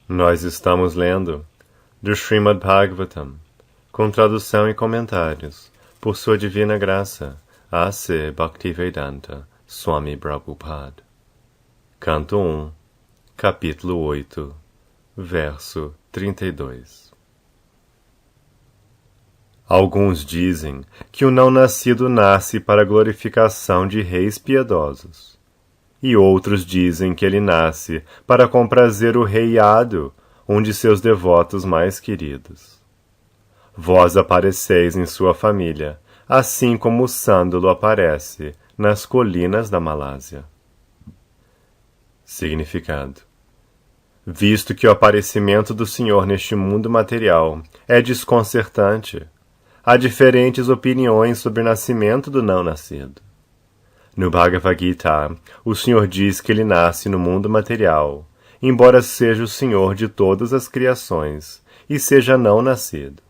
Nós estamos lendo do Srimad Bhagavatam, com tradução e comentários, por Sua Divina Graça, A.C. Bhaktivedanta Swami Prabhupada. Canto 1, capítulo 8, verso 32. Alguns dizem que o não-nascido nasce para a glorificação de reis piedosos, e outros dizem que ele nasce para comprazer o rei Yadu, um de seus devotos mais queridos. Vós apareceis em sua família, assim como o sândalo aparece nas colinas da Malásia. Significado: visto que o aparecimento do Senhor neste mundo material é desconcertante, há diferentes opiniões sobre o nascimento do não-nascido. No Bhagavad Gita, o Senhor diz que ele nasce no mundo material, embora seja o Senhor de todas as criações e seja não-nascido.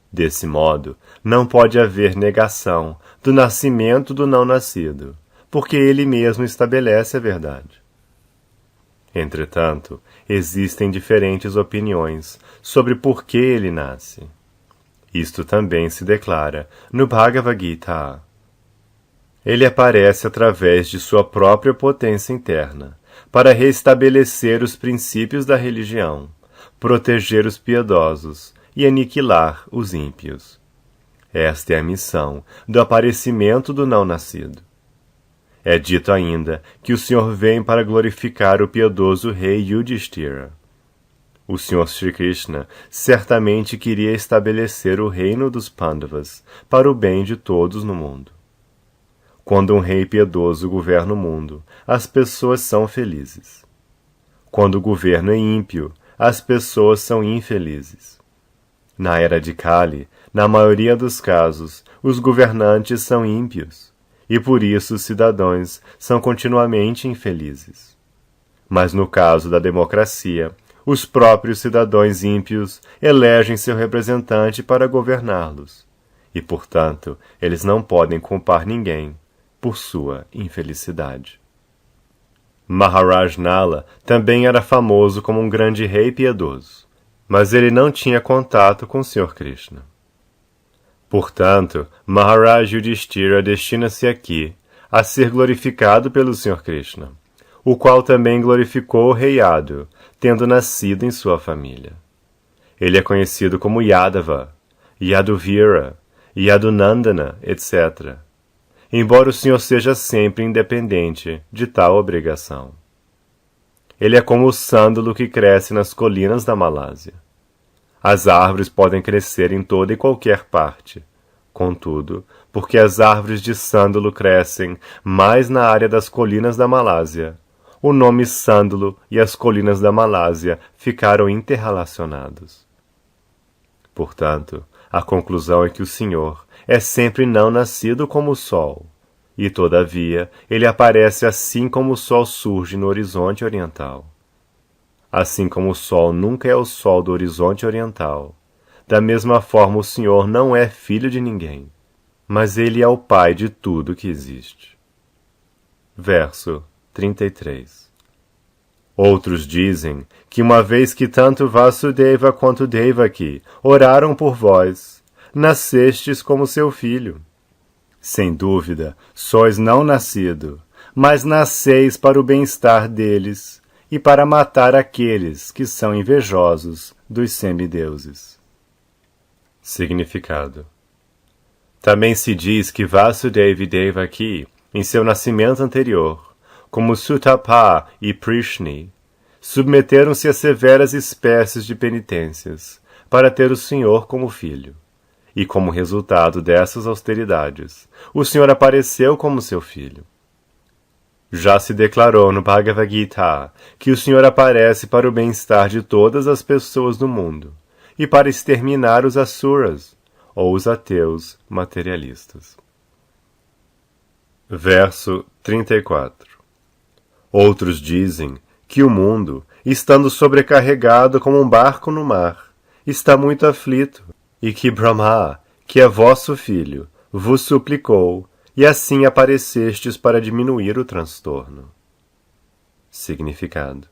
Desse modo, não pode haver negação do nascimento do não-nascido, porque ele mesmo estabelece a verdade. Entretanto, existem diferentes opiniões sobre por que ele nasce. Isto também se declara no Bhagavad Gita. Ele aparece através de sua própria potência interna, para restabelecer os princípios da religião, proteger os piedosos e aniquilar os ímpios. Esta é a missão do aparecimento do não-nascido. É dito ainda que o Senhor vem para glorificar o piedoso rei Yudhishthira. O Senhor Shri Krishna certamente queria estabelecer o reino dos Pandavas para o bem de todos no mundo. Quando um rei piedoso governa o mundo, as pessoas são felizes. Quando o governo é ímpio, as pessoas são infelizes. Na era de Kali, na maioria dos casos, os governantes são ímpios, e por isso os cidadãos são continuamente infelizes. Mas no caso da democracia, os próprios cidadãos ímpios elegem seu representante para governá-los, e, portanto, eles não podem culpar ninguém por sua infelicidade. Maharaj Nala também era famoso como um grande rei piedoso, mas ele não tinha contato com o Sr. Krishna. Portanto, Maharaj Yudhishthira destina-se aqui a ser glorificado pelo Sr. Krishna, o qual também glorificou o rei Yadu, tendo nascido em sua família. Ele é conhecido como Yadava, Yaduvira, Yadunandana, etc., embora o Senhor seja sempre independente de tal obrigação. Ele é como o sândalo que cresce nas colinas da Malásia. As árvores podem crescer em toda e qualquer parte. Contudo, porque as árvores de sândalo crescem mais na área das colinas da Malásia, o nome sândalo e as colinas da Malásia ficaram interrelacionados. Portanto, a conclusão é que o Senhor é sempre não nascido como o sol, e, todavia, ele aparece assim como o sol surge no horizonte oriental. Assim como o sol nunca é o sol do horizonte oriental, da mesma forma o Senhor não é filho de ninguém, mas ele é o Pai de tudo que existe. Verso 33. Outros dizem que uma vez que tanto Vasudeva quanto Devaki oraram por vós, nascestes como seu filho. Sem dúvida, sois não nascido, mas nasceis para o bem-estar deles e para matar aqueles que são invejosos dos semideuses. Significado: também se diz que Vasudeva e Devaki, em seu nascimento anterior, como Sutapa e Prishni, submeteram-se a severas espécies de penitências para ter o Senhor como filho. E como resultado dessas austeridades, o Senhor apareceu como seu filho. Já se declarou no Bhagavad Gita que o Senhor aparece para o bem-estar de todas as pessoas do mundo e para exterminar os asuras, ou os ateus materialistas. Verso 34. Outros dizem que o mundo, estando sobrecarregado como um barco no mar, está muito aflito, e que Brahma, que é vosso filho, vos suplicou, e assim aparecestes para diminuir o transtorno. Significado: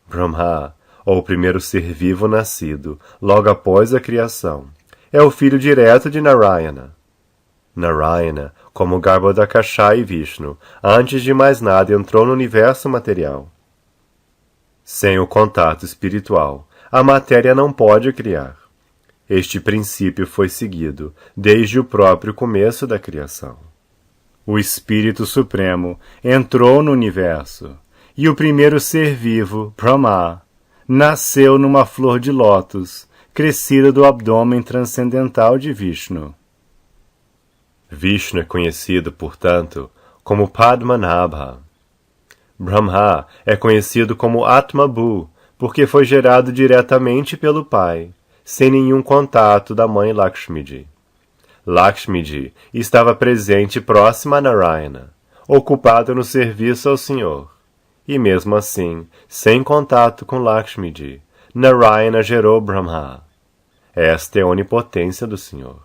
Brahma, ou o primeiro ser vivo nascido, logo após a criação, é o filho direto de Narayana. Narayana, como Garbhodakasha e Vishnu, antes de mais nada entrou no universo material. Sem o contato espiritual, a matéria não pode criar. Este princípio foi seguido desde o próprio começo da criação. O Espírito Supremo entrou no universo, e o primeiro ser vivo, Brahma, nasceu numa flor de lótus, crescida do abdômen transcendental de Vishnu. Vishnu é conhecido, portanto, como Padmanabha. Brahma é conhecido como Atmabhu, porque foi gerado diretamente pelo pai, sem nenhum contato da mãe Lakshmiji. Lakshmiji estava presente próxima a Narayana, ocupada no serviço ao Senhor. E mesmo assim, sem contato com Lakshmiji, Narayana gerou Brahma. Esta é a onipotência do Senhor.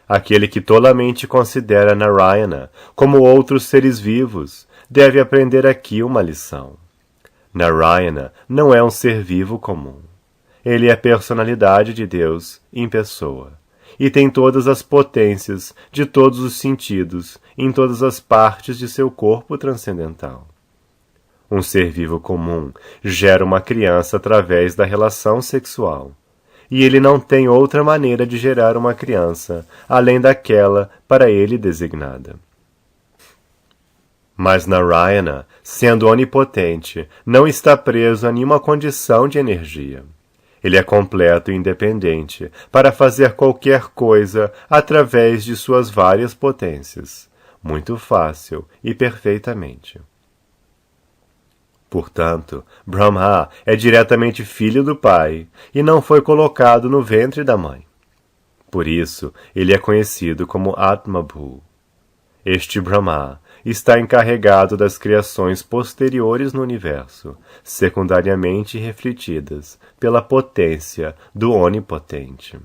Aquele que tolamente considera Narayana como outros seres vivos deve aprender aqui uma lição. Narayana não é um ser vivo comum. Ele é a personalidade de Deus em pessoa, e tem todas as potências de todos os sentidos em todas as partes de seu corpo transcendental. Um ser vivo comum gera uma criança através da relação sexual, e ele não tem outra maneira de gerar uma criança além daquela para ele designada. Mas Narayana, sendo onipotente, não está preso a nenhuma condição de energia. Ele é completo e independente para fazer qualquer coisa através de suas várias potências, muito fácil e perfeitamente. Portanto, Brahma é diretamente filho do pai e não foi colocado no ventre da mãe. Por isso, ele é conhecido como Atmabhu. Este Brahma está encarregado das criações posteriores no universo, secundariamente refletidas pela potência do Onipotente.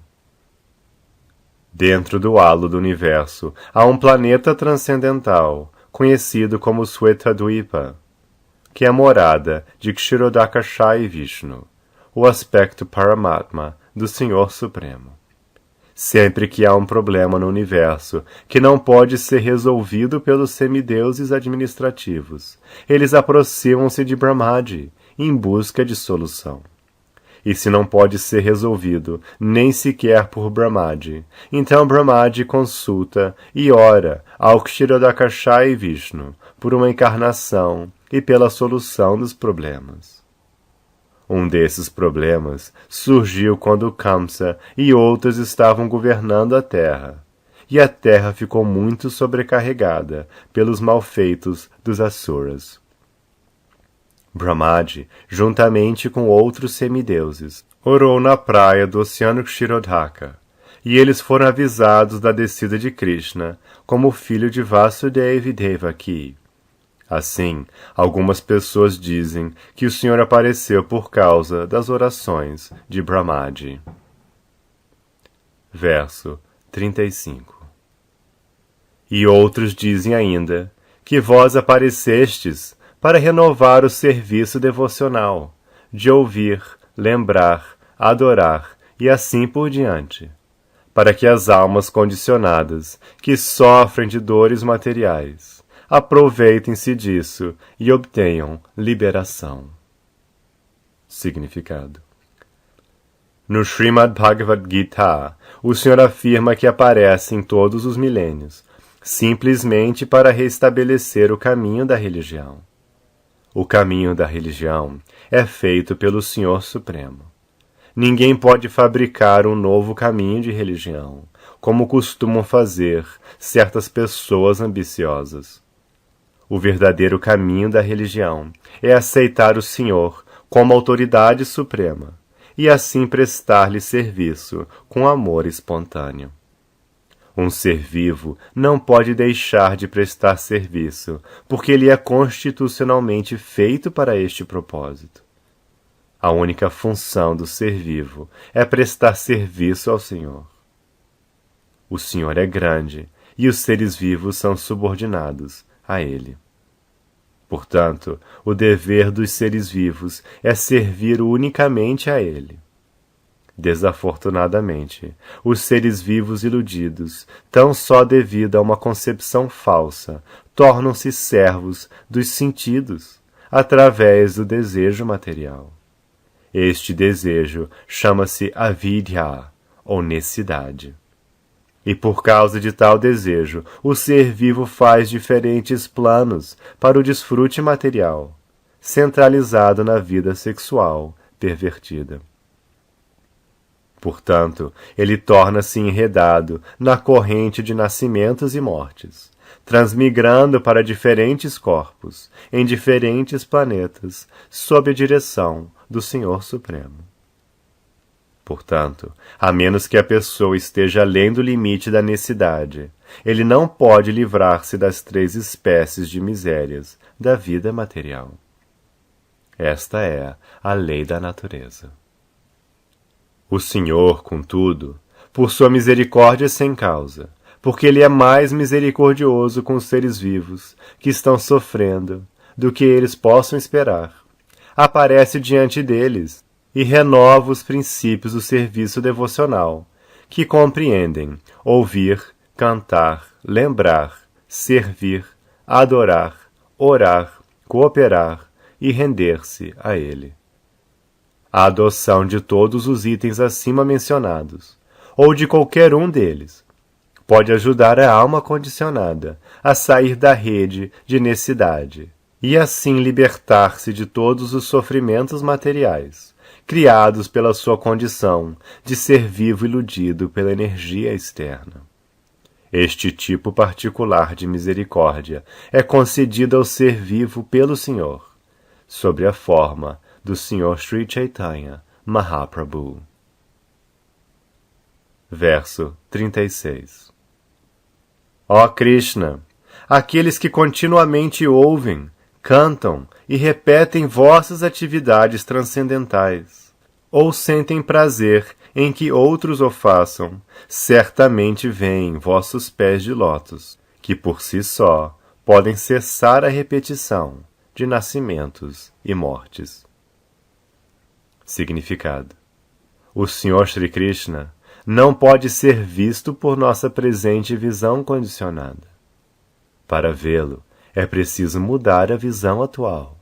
Dentro do halo do universo há um planeta transcendental, conhecido como Svetadvipa, que é a morada de Kshirodakasha e Vishnu, o aspecto Paramatma do Senhor Supremo. Sempre que há um problema no universo que não pode ser resolvido pelos semideuses administrativos, eles aproximam-se de Brahmaji em busca de solução. E se não pode ser resolvido nem sequer por Brahmaji, então Brahmaji consulta e ora ao Kshirodakasha e Vishnu por uma encarnação e pela solução dos problemas. Um desses problemas surgiu quando Kamsa e outros estavam governando a terra, e a terra ficou muito sobrecarregada pelos malfeitos dos Asuras. Brahmaji, juntamente com outros semideuses, orou na praia do oceano Kshirodhaka, e eles foram avisados da descida de Krishna como filho de Vasudeva e Devaki. Assim, algumas pessoas dizem que o Senhor apareceu por causa das orações de Brahmaji. Verso 35. E outros dizem ainda que vós aparecestes para renovar o serviço devocional, de ouvir, lembrar, adorar e assim por diante, para que as almas condicionadas, que sofrem de dores materiais, aproveitem-se disso e obtenham liberação. Significado. No Srimad Bhagavad Gita, o Senhor afirma que aparece em todos os milênios, simplesmente para restabelecer o caminho da religião. O caminho da religião é feito pelo Senhor Supremo. Ninguém pode fabricar um novo caminho de religião, como costumam fazer certas pessoas ambiciosas. O verdadeiro caminho da religião é aceitar o Senhor como autoridade suprema e assim prestar-lhe serviço com amor espontâneo. Um ser vivo não pode deixar de prestar serviço, porque ele é constitucionalmente feito para este propósito. A única função do ser vivo é prestar serviço ao Senhor. O Senhor é grande e os seres vivos são subordinados a ele. Portanto, o dever dos seres vivos é servir unicamente a ele. Desafortunadamente, os seres vivos iludidos, tão só devido a uma concepção falsa, tornam-se servos dos sentidos, através do desejo material. Este desejo chama-se avidya, ou necessidade. E por causa de tal desejo, o ser vivo faz diferentes planos para o desfrute material, centralizado na vida sexual pervertida. Portanto, ele torna-se enredado na corrente de nascimentos e mortes, transmigrando para diferentes corpos, em diferentes planetas, sob a direção do Senhor Supremo. Portanto, a menos que a pessoa esteja além do limite da necessidade, ele não pode livrar-se das 3 espécies de misérias da vida material. Esta é a lei da natureza. O Senhor, contudo, por sua misericórdia sem causa, porque Ele é mais misericordioso com os seres vivos que estão sofrendo do que eles possam esperar, aparece diante deles e renova os princípios do serviço devocional, que compreendem ouvir, cantar, lembrar, servir, adorar, orar, cooperar e render-se a Ele. A adoção de todos os itens acima mencionados, ou de qualquer um deles, pode ajudar a alma condicionada a sair da rede de necessidade e assim libertar-se de todos os sofrimentos materiais, criados pela sua condição de ser vivo iludido pela energia externa. Este tipo particular de misericórdia é concedido ao ser vivo pelo Senhor, sob a forma do Sr. Sri Chaitanya Mahaprabhu. Verso 36. Ó Krishna, aqueles que continuamente ouvem, cantam e repetem vossas atividades transcendentais, ou sentem prazer em que outros o façam, certamente veem vossos pés de lótus, que por si só podem cessar a repetição de nascimentos e mortes. Significado: o Sr. Shri Krishna não pode ser visto por nossa presente visão condicionada. Para vê-lo, é preciso mudar a visão atual,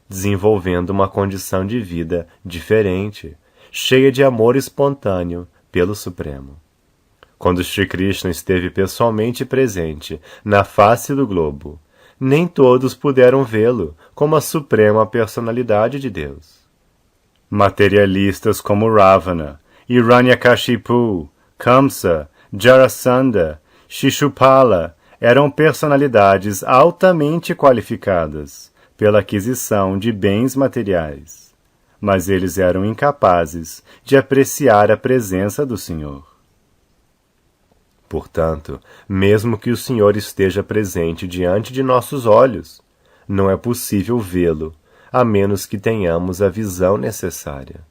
desenvolvendo uma condição de vida diferente, cheia de amor espontâneo pelo Supremo. Quando Shri Krishna esteve pessoalmente presente na face do globo, nem todos puderam vê-lo como a suprema personalidade de Deus. Materialistas como Ravana, Hiranyakashipu, Kamsa, Jarasandha, Shishupala eram personalidades altamente qualificadas pela aquisição de bens materiais, mas eles eram incapazes de apreciar a presença do Senhor. Portanto, mesmo que o Senhor esteja presente diante de nossos olhos, não é possível vê-lo, a menos que tenhamos a visão necessária.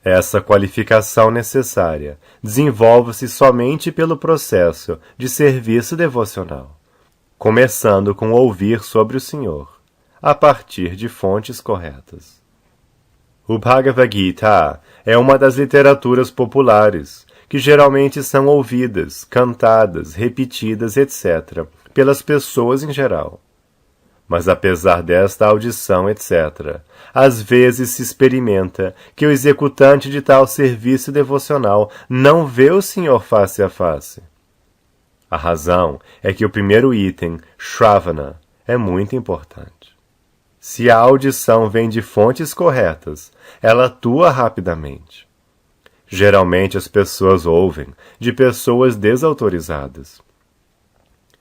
Essa qualificação necessária desenvolve-se somente pelo processo de serviço devocional, começando com ouvir sobre o Senhor, a partir de fontes corretas. O Bhagavad Gita é uma das literaturas populares, que geralmente são ouvidas, cantadas, repetidas, etc., pelas pessoas em geral. Mas apesar desta audição, etc., às vezes se experimenta que o executante de tal serviço devocional não vê o Senhor face a face. A razão é que o primeiro item, Shravana, é muito importante. Se a audição vem de fontes corretas, ela atua rapidamente. Geralmente as pessoas ouvem de pessoas desautorizadas.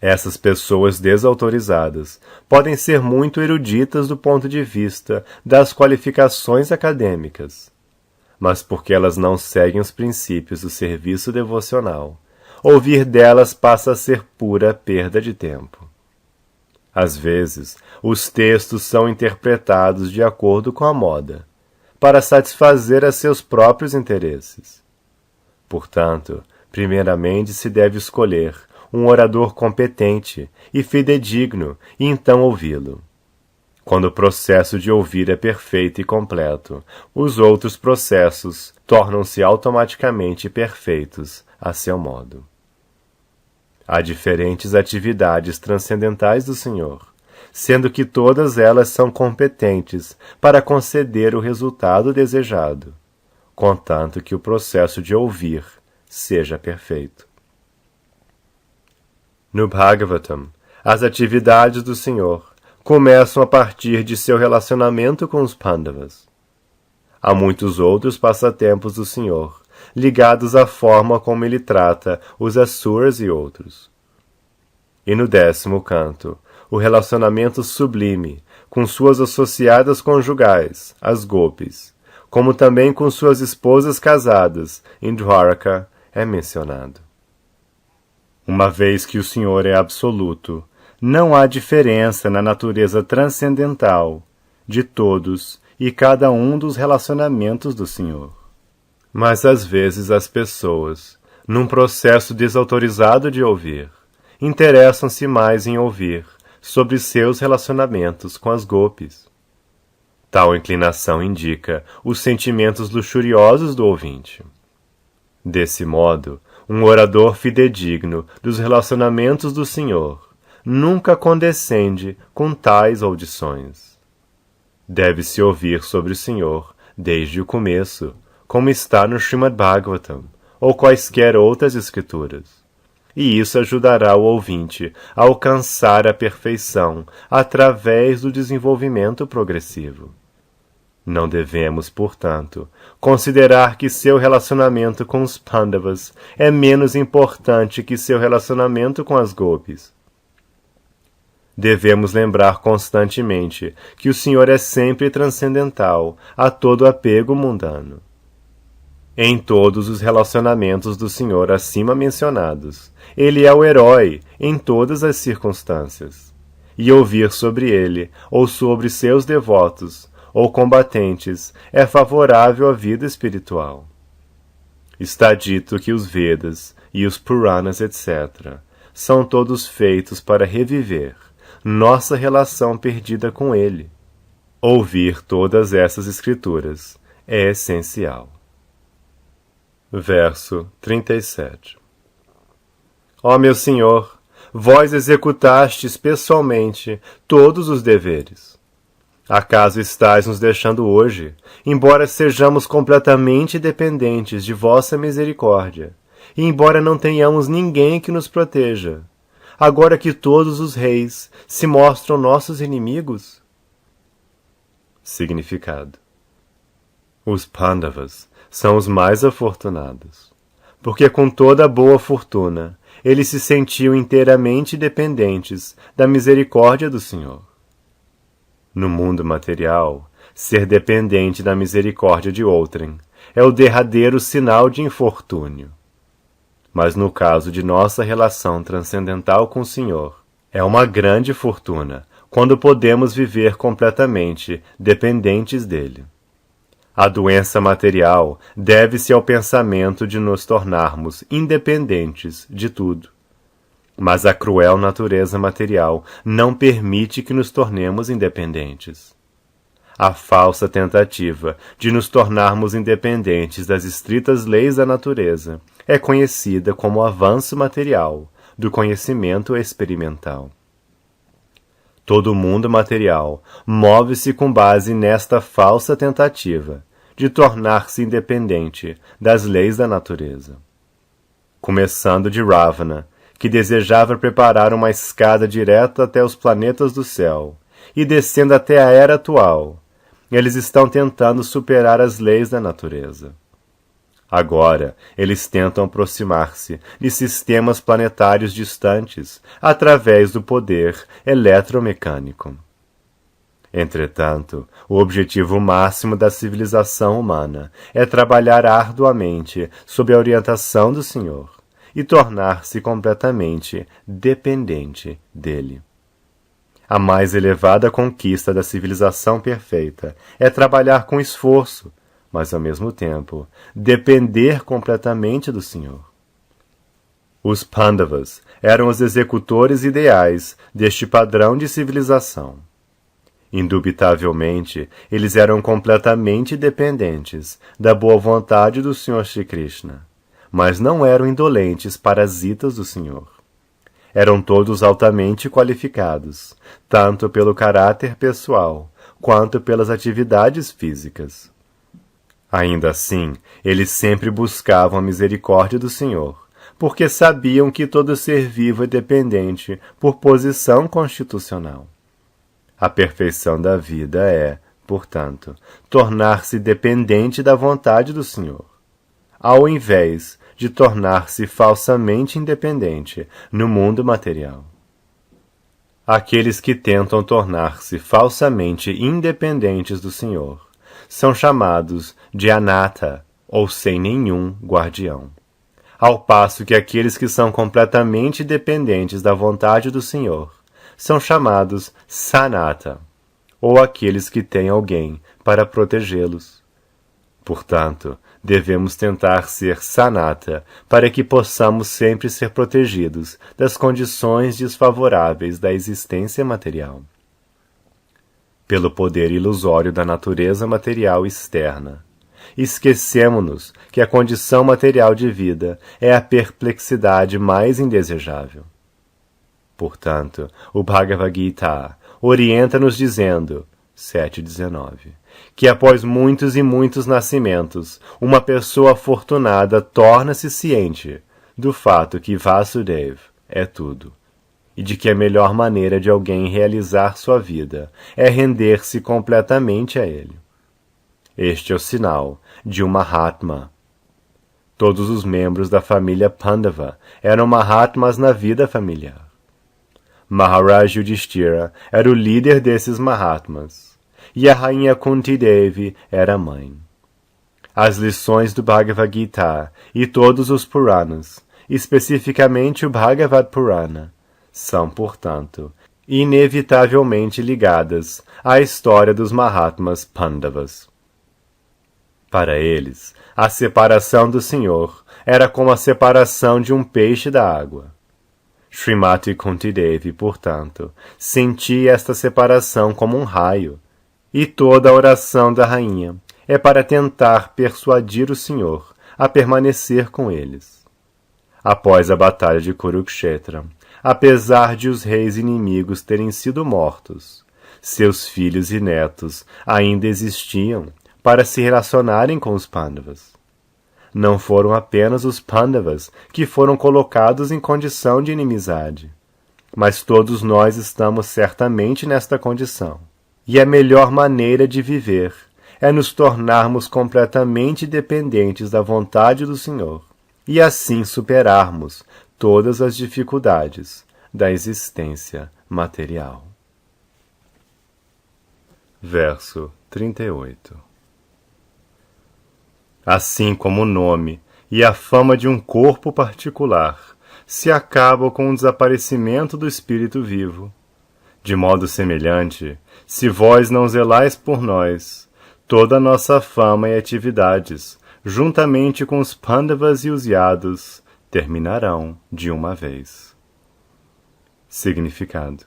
Essas pessoas desautorizadas podem ser muito eruditas do ponto de vista das qualificações acadêmicas, mas porque elas não seguem os princípios do serviço devocional, ouvir delas passa a ser pura perda de tempo. Às vezes, os textos são interpretados de acordo com a moda, para satisfazer a seus próprios interesses. Portanto, primeiramente se deve escolher um orador competente e fidedigno e então ouvi-lo. Quando o processo de ouvir é perfeito e completo, os outros processos tornam-se automaticamente perfeitos a seu modo. Há diferentes atividades transcendentais do Senhor, sendo que todas elas são competentes para conceder o resultado desejado, contanto que o processo de ouvir seja perfeito. No Bhagavatam, as atividades do Senhor começam a partir de seu relacionamento com os Pandavas. Há muitos outros passatempos do Senhor, ligados à forma como ele trata os Asuras e outros. E no 10º canto, o relacionamento sublime com suas associadas conjugais, as Gopis, como também com suas esposas casadas em Dwaraka, é mencionado. Uma vez que o Senhor é absoluto, não há diferença na natureza transcendental de todos e cada um dos relacionamentos do Senhor. Mas às vezes as pessoas, num processo desautorizado de ouvir, interessam-se mais em ouvir sobre seus relacionamentos com as Gopis. Tal inclinação indica os sentimentos luxuriosos do ouvinte. Desse modo, um orador fidedigno dos relacionamentos do Senhor nunca condescende com tais audições. Deve-se ouvir sobre o Senhor desde o começo, como está no Srimad Bhagavatam ou quaisquer outras escrituras. E isso ajudará o ouvinte a alcançar a perfeição através do desenvolvimento progressivo. Não devemos, portanto, considerar que seu relacionamento com os Pandavas é menos importante que seu relacionamento com as Gopis. Devemos lembrar constantemente que o Senhor é sempre transcendental a todo apego mundano. Em todos os relacionamentos do Senhor acima mencionados, ele é o herói em todas as circunstâncias. E ouvir sobre ele, ou sobre seus devotos, ou combatentes, é favorável à vida espiritual. Está dito que os Vedas e os Puranas, etc., são todos feitos para reviver nossa relação perdida com ele. Ouvir todas essas escrituras é essencial. Verso 37. Ó meu Senhor, vós executastes pessoalmente todos os deveres. Acaso estais nos deixando hoje, embora sejamos completamente dependentes de vossa misericórdia, e embora não tenhamos ninguém que nos proteja, agora que todos os reis se mostram nossos inimigos? Significado: os Pandavas são os mais afortunados, porque com toda a boa fortuna eles se sentiam inteiramente dependentes da misericórdia do Senhor. No mundo material, ser dependente da misericórdia de outrem é o derradeiro sinal de infortúnio. Mas no caso de nossa relação transcendental com o Senhor, é uma grande fortuna quando podemos viver completamente dependentes dele. A doença material deve-se ao pensamento de nos tornarmos independentes de tudo. Mas a cruel natureza material não permite que nos tornemos independentes. A falsa tentativa de nos tornarmos independentes das estritas leis da natureza é conhecida como avanço material do conhecimento experimental. Todo o mundo material move-se com base nesta falsa tentativa de tornar-se independente das leis da natureza. Começando de Ravana, que desejava preparar uma escada direta até os planetas do céu, e descendo até a era atual, eles estão tentando superar as leis da natureza. Agora, eles tentam aproximar-se de sistemas planetários distantes através do poder eletromecânico. Entretanto, o objetivo máximo da civilização humana é trabalhar arduamente sob a orientação do Senhor e tornar-se completamente dependente dele. A mais elevada conquista da civilização perfeita é trabalhar com esforço, mas ao mesmo tempo depender completamente do Senhor. Os Pandavas eram os executores ideais deste padrão de civilização. Indubitavelmente, eles eram completamente dependentes da boa vontade do Sr. Shri Krishna, mas não eram indolentes parasitas do Senhor. Eram todos altamente qualificados, tanto pelo caráter pessoal, quanto pelas atividades físicas. Ainda assim, eles sempre buscavam a misericórdia do Senhor, porque sabiam que todo ser vivo é dependente por posição constitucional. A perfeição da vida é, portanto, tornar-se dependente da vontade do Senhor, ao invés de tornar-se falsamente independente no mundo material. Aqueles que tentam tornar-se falsamente independentes do Senhor são chamados de anata, ou sem nenhum guardião, ao passo que aqueles que são completamente dependentes da vontade do Senhor são chamados sanata, ou aqueles que têm alguém para protegê-los. Portanto, devemos tentar ser sanata para que possamos sempre ser protegidos das condições desfavoráveis da existência material. Pelo poder ilusório da natureza material externa, esquecemo-nos que a condição material de vida é a perplexidade mais indesejável. Portanto, o Bhagavad Gita orienta-nos dizendo, 7.19, que após muitos e muitos nascimentos, uma pessoa afortunada torna-se ciente do fato que Vasudeva é tudo, e de que a melhor maneira de alguém realizar sua vida é render-se completamente a ele. Este é o sinal de um Mahatma. Todos os membros da família Pandava eram Mahatmas na vida familiar. Maharaj Yudhishthira era o líder desses Mahatmas, e a rainha Kunti Devi era a mãe. As lições do Bhagavad Gita e todos os Puranas, especificamente o Bhagavad Purana, são, portanto, inevitavelmente ligadas à história dos Mahatmas Pandavas. Para eles, a separação do Senhor era como a separação de um peixe da água. Srimati Kunti Devi, portanto, sentia esta separação como um raio, e toda a oração da rainha é para tentar persuadir o Senhor a permanecer com eles. Após a batalha de Kurukshetra, apesar de os reis inimigos terem sido mortos, seus filhos e netos ainda existiam para se relacionarem com os Pandavas. Não foram apenas os Pandavas que foram colocados em condição de inimizade, mas todos nós estamos certamente nesta condição. E a melhor maneira de viver é nos tornarmos completamente dependentes da vontade do Senhor, e assim superarmos todas as dificuldades da existência material. Verso 38. Assim como o nome e a fama de um corpo particular se acabam com o desaparecimento do espírito vivo, de modo semelhante, se vós não zelais por nós, toda a nossa fama e atividades, juntamente com os Pandavas e os Yados, terminarão de uma vez. Significado: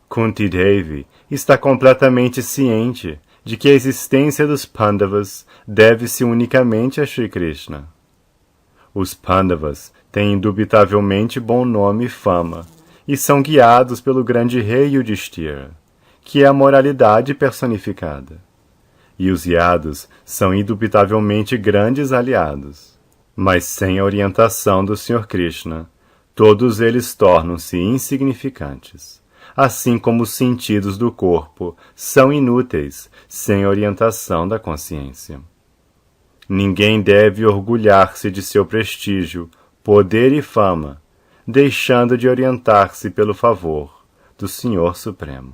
Kunti Devi está completamente ciente de que a existência dos Pandavas deve-se unicamente a Shri Krishna. Os Pandavas têm indubitavelmente bom nome e fama, e são guiados pelo grande rei Yudhishthira, que é a moralidade personificada. E os Yados são indubitavelmente grandes aliados, mas sem a orientação do Sr. Krishna, todos eles tornam-se insignificantes. Assim como os sentidos do corpo são inúteis sem orientação da consciência. Ninguém deve orgulhar-se de seu prestígio, poder e fama, deixando de orientar-se pelo favor do Senhor Supremo.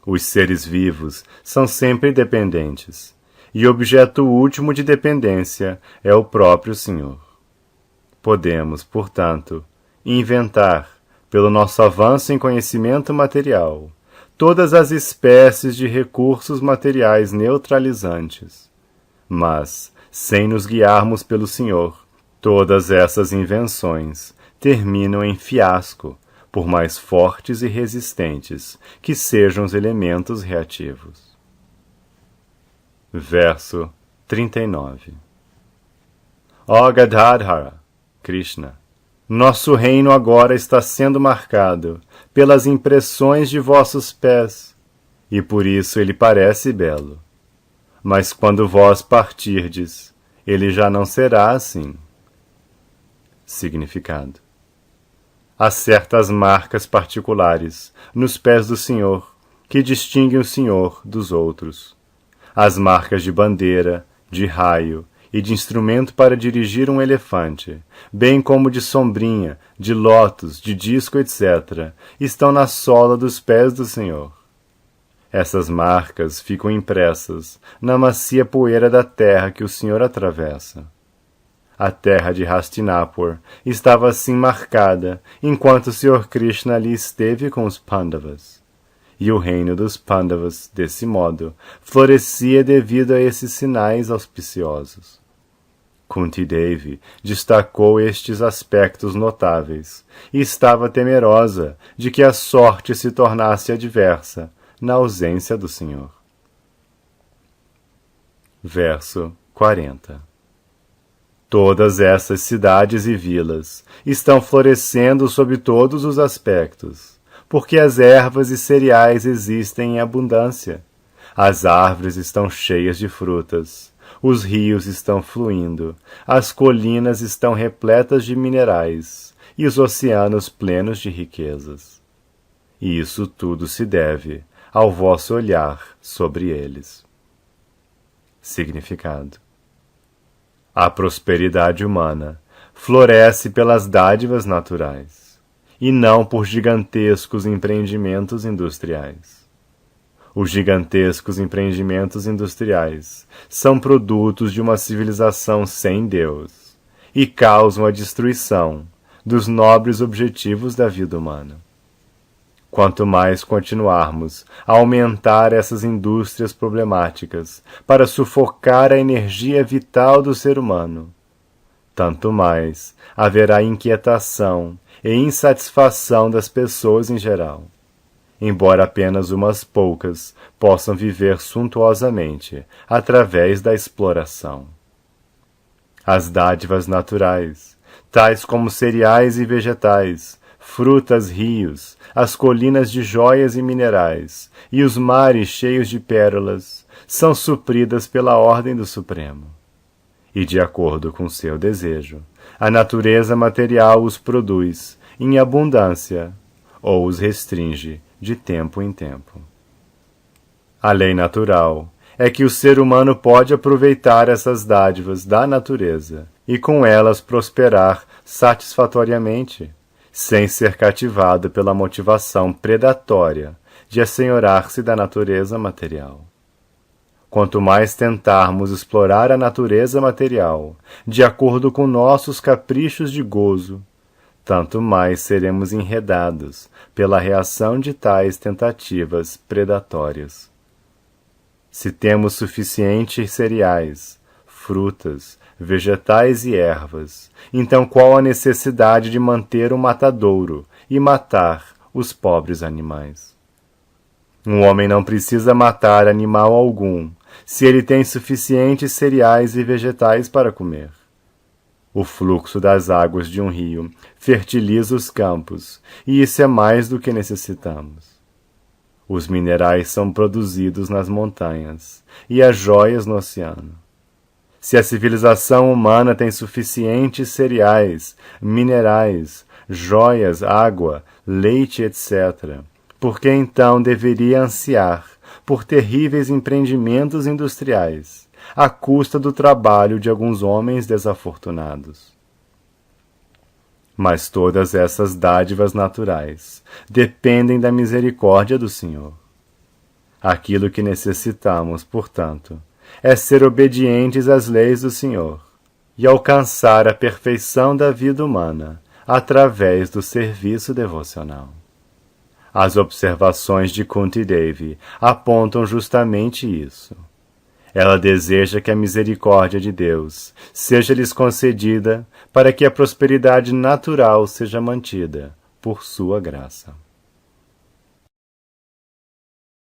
Os seres vivos são sempre dependentes, e o objeto último de dependência é o próprio Senhor. Podemos, portanto, inventar, pelo nosso avanço em conhecimento material, todas as espécies de recursos materiais neutralizantes. Mas, sem nos guiarmos pelo Senhor, todas essas invenções terminam em fiasco, por mais fortes e resistentes que sejam os elementos reativos. Verso 39. Ó Gadadhara, Krishna, nosso reino agora está sendo marcado pelas impressões de vossos pés, e por isso ele parece belo. Mas quando vós partirdes, ele já não será assim. Significado. Há certas marcas particulares nos pés do Senhor que distinguem o Senhor dos outros. As marcas de bandeira, de raio e de instrumento para dirigir um elefante, bem como de sombrinha, de lótus, de disco, etc., estão na sola dos pés do Senhor. Essas marcas ficam impressas na macia poeira da terra que o Senhor atravessa. A terra de Hastinapur estava assim marcada enquanto o Senhor Krishna ali esteve com os Pandavas. E o reino dos Pandavas, desse modo, florescia devido a esses sinais auspiciosos. Kunti Devi destacou estes aspectos notáveis e estava temerosa de que a sorte se tornasse adversa na ausência do Senhor. Verso 40. Todas essas cidades e vilas estão florescendo sob todos os aspectos, porque as ervas e cereais existem em abundância, as árvores estão cheias de frutas, os rios estão fluindo, as colinas estão repletas de minerais e os oceanos plenos de riquezas. E isso tudo se deve ao vosso olhar sobre eles. Significado. A prosperidade humana floresce pelas dádivas naturais, e não por gigantescos empreendimentos industriais. Os gigantescos empreendimentos industriais são produtos de uma civilização sem Deus e causam a destruição dos nobres objetivos da vida humana. Quanto mais continuarmos a aumentar essas indústrias problemáticas para sufocar a energia vital do ser humano, tanto mais haverá inquietação e insatisfação das pessoas em geral, embora apenas umas poucas possam viver suntuosamente através da exploração. As dádivas naturais, tais como cereais e vegetais, frutas, rios, as colinas de joias e minerais, e os mares cheios de pérolas, são supridas pela ordem do Supremo. E, de acordo com seu desejo, a natureza material os produz em abundância, ou os restringe de tempo em tempo. A lei natural é que o ser humano pode aproveitar essas dádivas da natureza e com elas prosperar satisfatoriamente, sem ser cativado pela motivação predatória de assenhorar-se da natureza material. Quanto mais tentarmos explorar a natureza material de acordo com nossos caprichos de gozo, tanto mais seremos enredados pela reação de tais tentativas predatórias. Se temos suficientes cereais, frutas, vegetais e ervas, então qual a necessidade de manter um matadouro e matar os pobres animais? Um homem não precisa matar animal algum, se ele tem suficientes cereais e vegetais para comer. O fluxo das águas de um rio fertiliza os campos, e isso é mais do que necessitamos. Os minerais são produzidos nas montanhas, e as joias no oceano. Se a civilização humana tem suficientes cereais, minerais, joias, água, leite, etc., por que então deveria ansiar por terríveis empreendimentos industriais, à custa do trabalho de alguns homens desafortunados? Mas todas essas dádivas naturais dependem da misericórdia do Senhor. Aquilo que necessitamos, portanto, é ser obedientes às leis do Senhor e alcançar a perfeição da vida humana através do serviço devocional. As observações de Kunti Devi apontam justamente isso. Ela deseja que a misericórdia de Deus seja-lhes concedida para que a prosperidade natural seja mantida por sua graça.